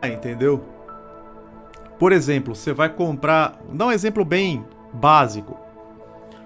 entendeu? Por exemplo, você vai comprar, vou dar um exemplo bem básico.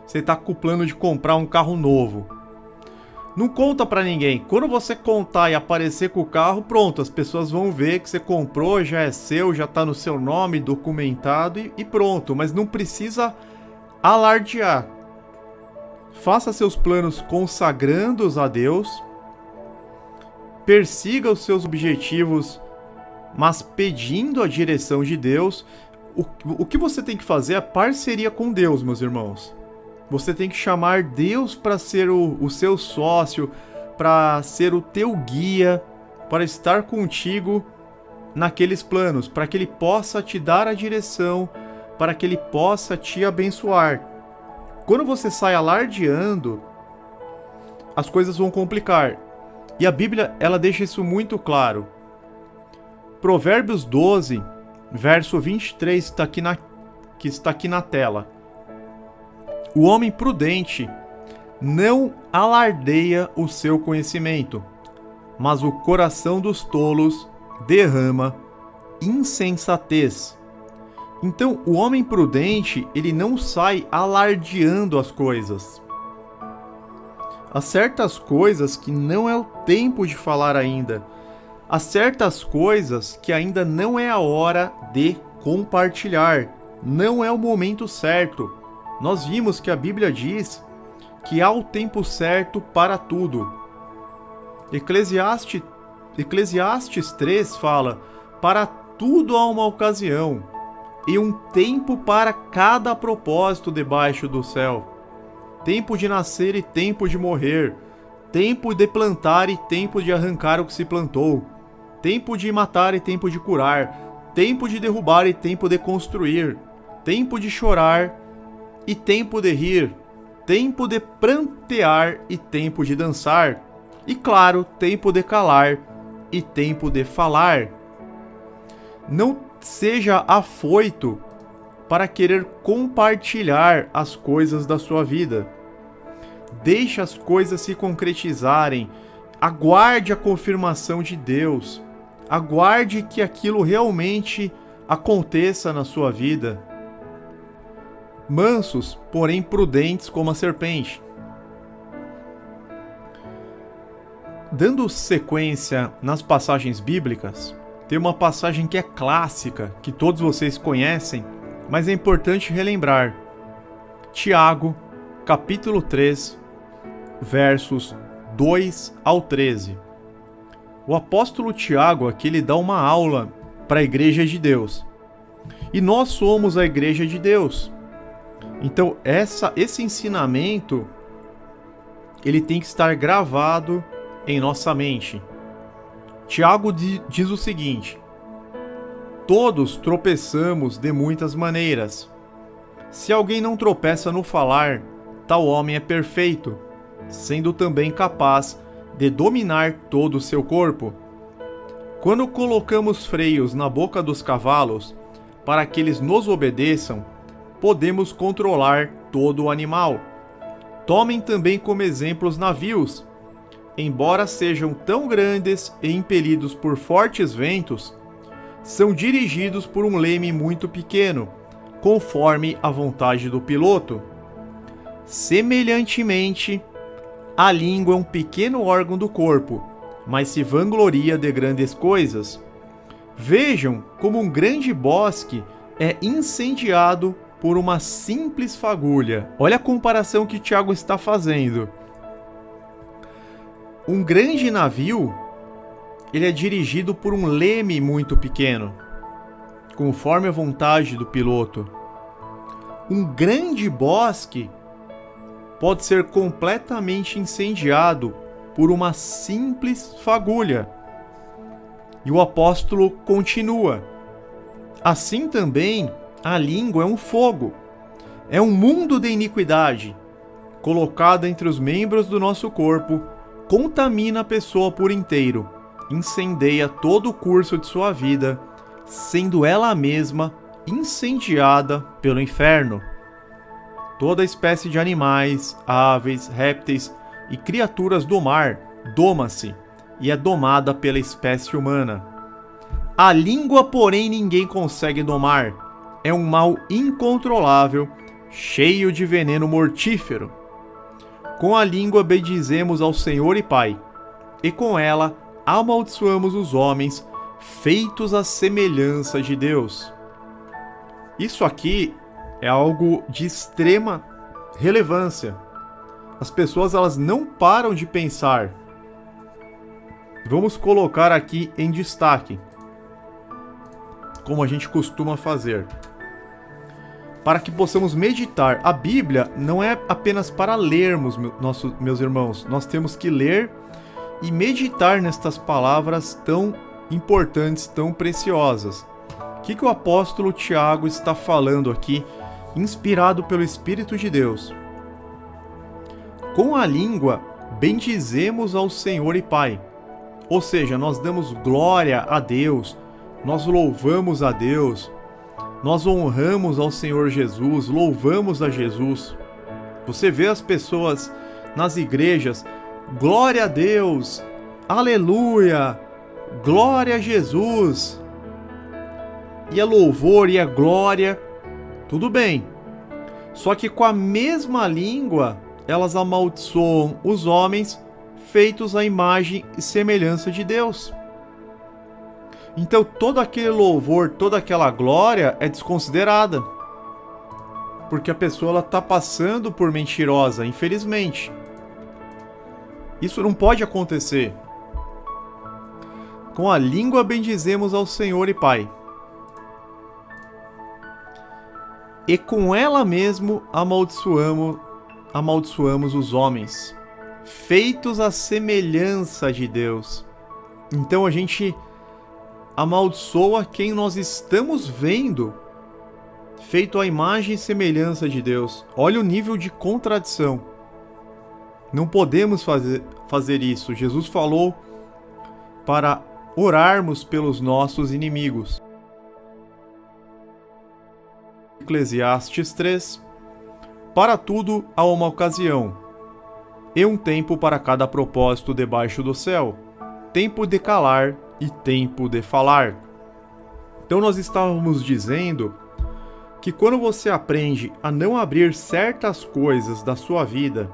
Você está com o plano de comprar um carro novo. Não conta pra ninguém. Quando você contar e aparecer com o carro, pronto, as pessoas vão ver que você comprou, já é seu, já tá no seu nome, documentado e pronto. Mas não precisa alardear. Faça seus planos consagrando-os a Deus. Persiga os seus objetivos, mas pedindo a direção de Deus. O que você tem que fazer é parceria com Deus, meus irmãos. Você tem que chamar Deus para ser o seu sócio, para ser o teu guia, para estar contigo naqueles planos, para que Ele possa te dar a direção, para que Ele possa te abençoar. Quando você sai alardeando, as coisas vão complicar. E a Bíblia, ela deixa isso muito claro. Provérbios 12, verso 23, que está aqui na tela. O homem prudente não alardeia o seu conhecimento, mas o coração dos tolos derrama insensatez. Então, o homem prudente, ele não sai alardeando as coisas. Há certas coisas que não é o tempo de falar ainda. Há certas coisas que ainda não é a hora de compartilhar. Não é o momento certo. Nós vimos que a Bíblia diz que há o tempo certo para tudo. Eclesiastes 3 fala: para tudo há uma ocasião, e um tempo para cada propósito debaixo do céu. Tempo de nascer e tempo de morrer, tempo de plantar e tempo de arrancar o que se plantou, tempo de matar e tempo de curar, tempo de derrubar e tempo de construir, tempo de chorar e tempo de rir, tempo de prantear e tempo de dançar, e claro, tempo de calar e tempo de falar. Não seja afoito para querer compartilhar as coisas da sua vida. Deixe as coisas se concretizarem. Aguarde a confirmação de Deus. Aguarde que aquilo realmente aconteça na sua vida. Mansos, porém prudentes como a serpente. Dando sequência nas passagens bíblicas, tem uma passagem que é clássica, que todos vocês conhecem, mas é importante relembrar. Tiago, capítulo 3, versos 2 ao 13. O apóstolo Tiago aqui ele dá uma aula para a igreja de Deus. E nós somos a igreja de Deus. Então, esse ensinamento, ele tem que estar gravado em nossa mente. Tiago diz o seguinte: todos tropeçamos de muitas maneiras. Se alguém não tropeça no falar, tal homem é perfeito, sendo também capaz de dominar todo o seu corpo. Quando colocamos freios na boca dos cavalos, para que eles nos obedeçam, podemos controlar todo o animal. Tomem também como exemplo os navios. Embora sejam tão grandes e impelidos por fortes ventos, são dirigidos por um leme muito pequeno, conforme a vontade do piloto. Semelhantemente, a língua é um pequeno órgão do corpo, mas se vangloria de grandes coisas. Vejam como um grande bosque é incendiado por uma simples fagulha. Olha a comparação que Tiago está fazendo. Um grande navio, ele é dirigido por um leme muito pequeno, conforme a vontade do piloto. Um grande bosque pode ser completamente incendiado por uma simples fagulha. E o apóstolo continua: assim também a língua é um fogo, é um mundo de iniquidade, colocada entre os membros do nosso corpo, contamina a pessoa por inteiro, incendeia todo o curso de sua vida, sendo ela mesma incendiada pelo inferno. Toda espécie de animais, aves, répteis e criaturas do mar doma-se e é domada pela espécie humana. A língua, porém, ninguém consegue domar. É um mal incontrolável, cheio de veneno mortífero. Com a língua bendizemos ao Senhor e Pai, e com ela amaldiçoamos os homens, feitos à semelhança de Deus. Isso aqui é algo de extrema relevância. As pessoas elas não param de pensar. Vamos colocar aqui em destaque, como a gente costuma fazer, para que possamos meditar. A Bíblia não é apenas para lermos, meus irmãos. Nós temos que ler e meditar nestas palavras tão importantes, tão preciosas. O que o apóstolo Tiago está falando aqui, inspirado pelo Espírito de Deus? Com a língua, bendizemos ao Senhor e Pai. Ou seja, nós damos glória a Deus, nós louvamos a Deus, nós honramos ao Senhor Jesus, louvamos a Jesus. Você vê as pessoas nas igrejas, glória a Deus, aleluia, glória a Jesus. E é louvor e é glória, tudo bem. Só que com a mesma língua, elas amaldiçoam os homens feitos à imagem e semelhança de Deus. Então todo aquele louvor, toda aquela glória é desconsiderada. Porque a pessoa está passando por mentirosa, infelizmente. Isso não pode acontecer. Com a língua bendizemos ao Senhor e Pai. E com ela mesmo amaldiçoamos os homens, feitos à semelhança de Deus. Então a gente amaldiçoa quem nós estamos vendo, feito à imagem e semelhança de Deus. Olha o nível de contradição. Não podemos fazer isso. Jesus falou para orarmos pelos nossos inimigos. Eclesiastes 3. Para tudo há uma ocasião, e um tempo para cada propósito debaixo do céu, tempo de calar e tempo de falar. Então nós estávamos dizendo que quando você aprende a não abrir certas coisas da sua vida,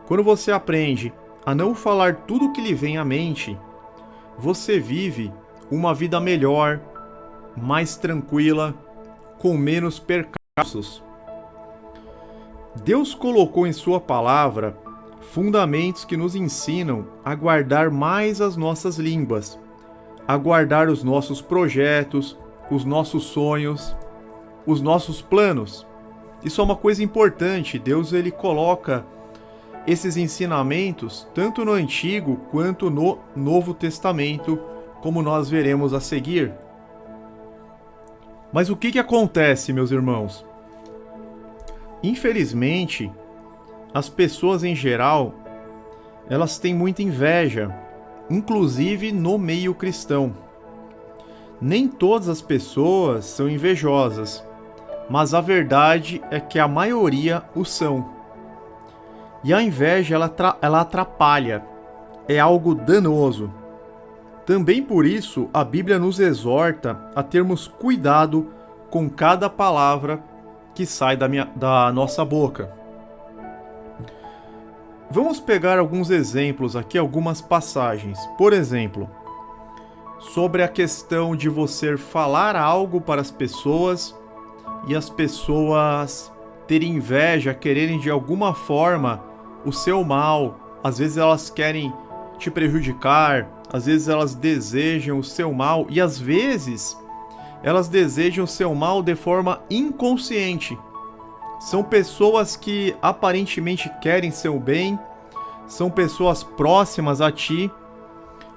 quando você aprende a não falar tudo o que lhe vem à mente, você vive uma vida melhor, mais tranquila, com menos percalços. Deus colocou em sua palavra fundamentos que nos ensinam a guardar mais as nossas línguas, a guardar os nossos projetos, os nossos sonhos, os nossos planos. Isso é uma coisa importante. Deus ele coloca esses ensinamentos tanto no Antigo quanto no Novo Testamento, como nós veremos a seguir. Mas o que acontece, meus irmãos? Infelizmente, as pessoas em geral, elas têm muita inveja, inclusive no meio cristão. Nem todas as pessoas são invejosas, mas a verdade é que a maioria o são. E a inveja, ela atrapalha, é algo danoso. Também por isso, a Bíblia nos exorta a termos cuidado com cada palavra que sai da nossa boca. Vamos pegar alguns exemplos aqui, algumas passagens. Por exemplo, sobre a questão de você falar algo para as pessoas e as pessoas terem inveja, quererem de alguma forma o seu mal. Às vezes elas querem te prejudicar, às vezes elas desejam o seu mal e às vezes elas desejam o seu mal de forma inconsciente. São pessoas que aparentemente querem seu bem, são pessoas próximas a ti,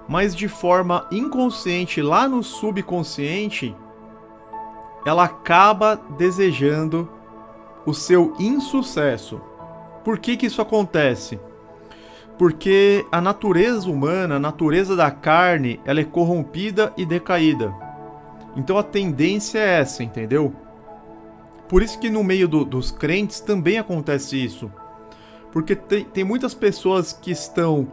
mas de forma inconsciente, lá no subconsciente, ela acaba desejando o seu insucesso. Por que isso acontece? Porque a natureza humana, a natureza da carne, ela é corrompida e decaída. Então a tendência é essa, entendeu? Por isso que no meio dos crentes também acontece isso. Porque tem muitas pessoas que estão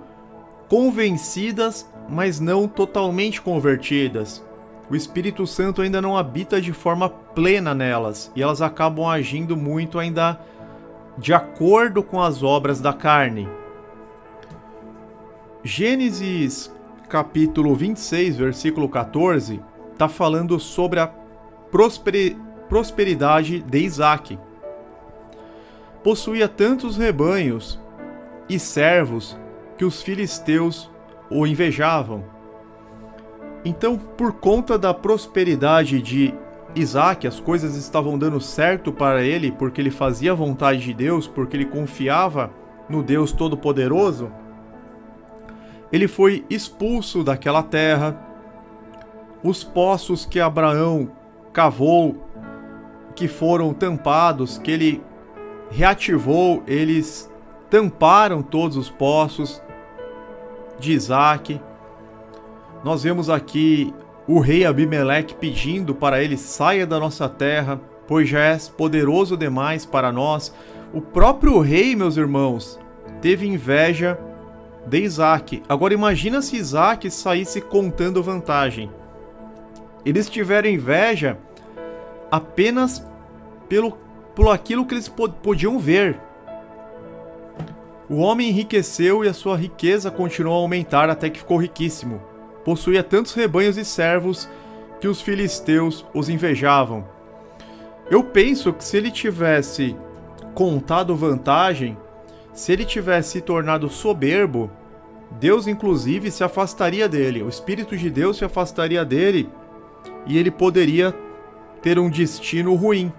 convencidas, mas não totalmente convertidas. o Espírito Santo ainda não habita de forma plena nelas, e elas acabam agindo muito ainda de acordo com as obras da carne. Gênesis capítulo 26, versículo 14, está falando sobre a prosperidade de Isaac. Possuía tantos rebanhos e servos que os filisteus o invejavam. Então, por conta da prosperidade de Isaac, as coisas estavam dando certo para ele, porque ele fazia a vontade de Deus, porque ele confiava no Deus Todo-Poderoso, ele foi expulso daquela terra. Os poços que Abraão cavou, que foram tampados, que ele reativou, eles tamparam todos os poços de Isaac. Nós vemos aqui o rei Abimeleque pedindo para ele: saia da nossa terra, pois já és poderoso demais para nós. O próprio rei, meus irmãos, teve inveja de Isaac. Agora imagina se Isaac saísse contando vantagem. Eles tiveram inveja apenas por aquilo que eles podiam ver. O homem enriqueceu e a sua riqueza continuou a aumentar até que ficou riquíssimo. Possuía tantos rebanhos e servos que os filisteus os invejavam. Eu penso que se ele tivesse contado vantagem, se ele tivesse se tornado soberbo, Deus inclusive se afastaria dele, o Espírito de Deus se afastaria dele e ele poderia ter um destino ruim.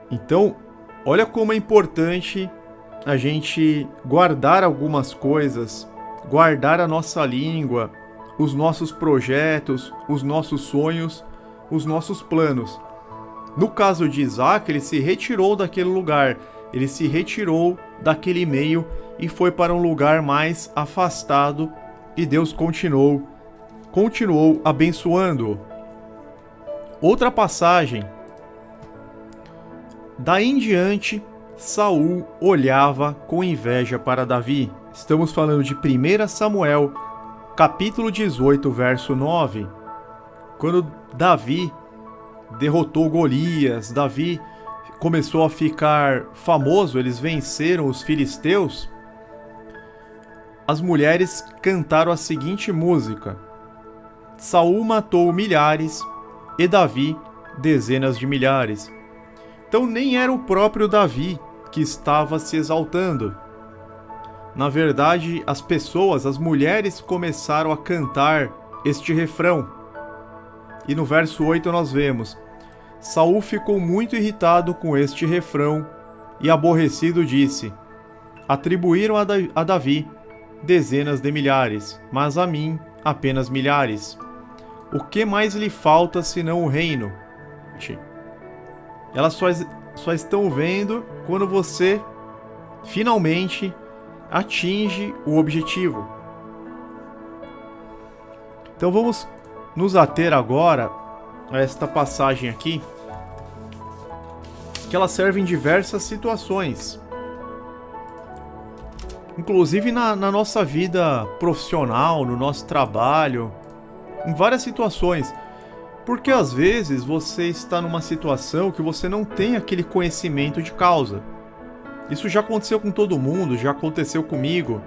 Então, olha como é importante a gente guardar algumas coisas, guardar a nossa língua, os nossos projetos, os nossos sonhos, os nossos planos. No caso de Isaac, ele se retirou daquele lugar, ele se retirou daquele meio e foi para um lugar mais afastado, e Deus continuou abençoando-o. Outra passagem. Daí em diante, Saul olhava com inveja para Davi. Estamos falando de 1 Samuel, capítulo 18, verso 9. Quando Davi derrotou Golias, Davi começou a ficar famoso, eles venceram os filisteus. As mulheres cantaram a seguinte música: Saul matou milhares e Davi dezenas de milhares. Então nem era o próprio Davi que estava se exaltando. Na verdade, as pessoas, as mulheres, começaram a cantar este refrão. E no verso 8 nós vemos: Saul ficou muito irritado com este refrão e aborrecido disse: atribuíram a Davi dezenas de milhares, mas a mim apenas milhares. O que mais lhe falta senão o reino? Elas só estão vendo quando você finalmente atinge o objetivo. Então vamos nos ater agora a esta passagem aqui, que ela serve em diversas situações, inclusive na nossa vida profissional, no nosso trabalho, em várias situações. Porque às vezes você está numa situação que você não tem aquele conhecimento de causa. Isso já aconteceu com todo mundo, já aconteceu comigo.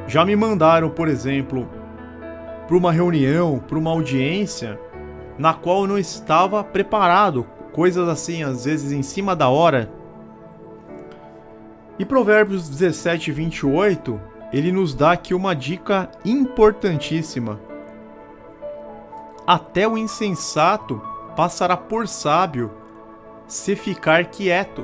Já me mandaram, por exemplo, para uma reunião, para uma audiência, na qual eu não estava preparado. Coisas assim, às vezes em cima da hora. E Provérbios 17, 28, ele nos dá aqui uma dica importantíssima. Até o insensato passará por sábio se ficar quieto.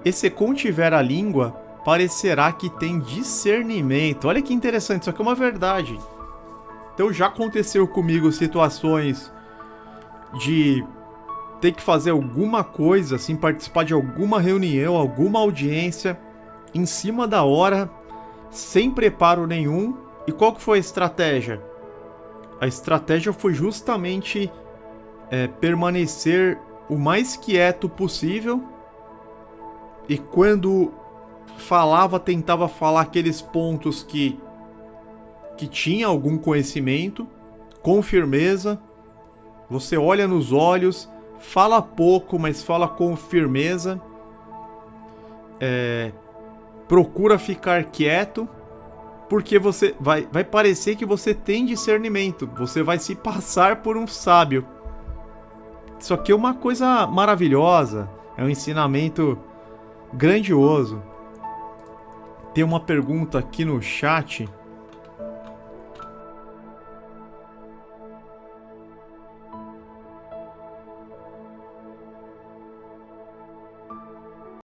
E se contiver a língua, parecerá que tem discernimento. Olha que interessante, isso aqui é uma verdade. Então já aconteceu comigo situações de ter que fazer alguma coisa, assim, participar de alguma reunião, alguma audiência, em cima da hora, sem preparo nenhum. E qual que foi a estratégia? A estratégia foi justamente permanecer o mais quieto possível, e quando falava, tentava falar aqueles pontos que que tinha algum conhecimento, com firmeza. Você olha nos olhos, fala pouco, mas fala com firmeza. Procura ficar quieto, porque você vai parecer que você tem discernimento. Você vai se passar por um sábio. Isso aqui é uma coisa maravilhosa. É um ensinamento grandioso. Tem uma pergunta aqui no chat.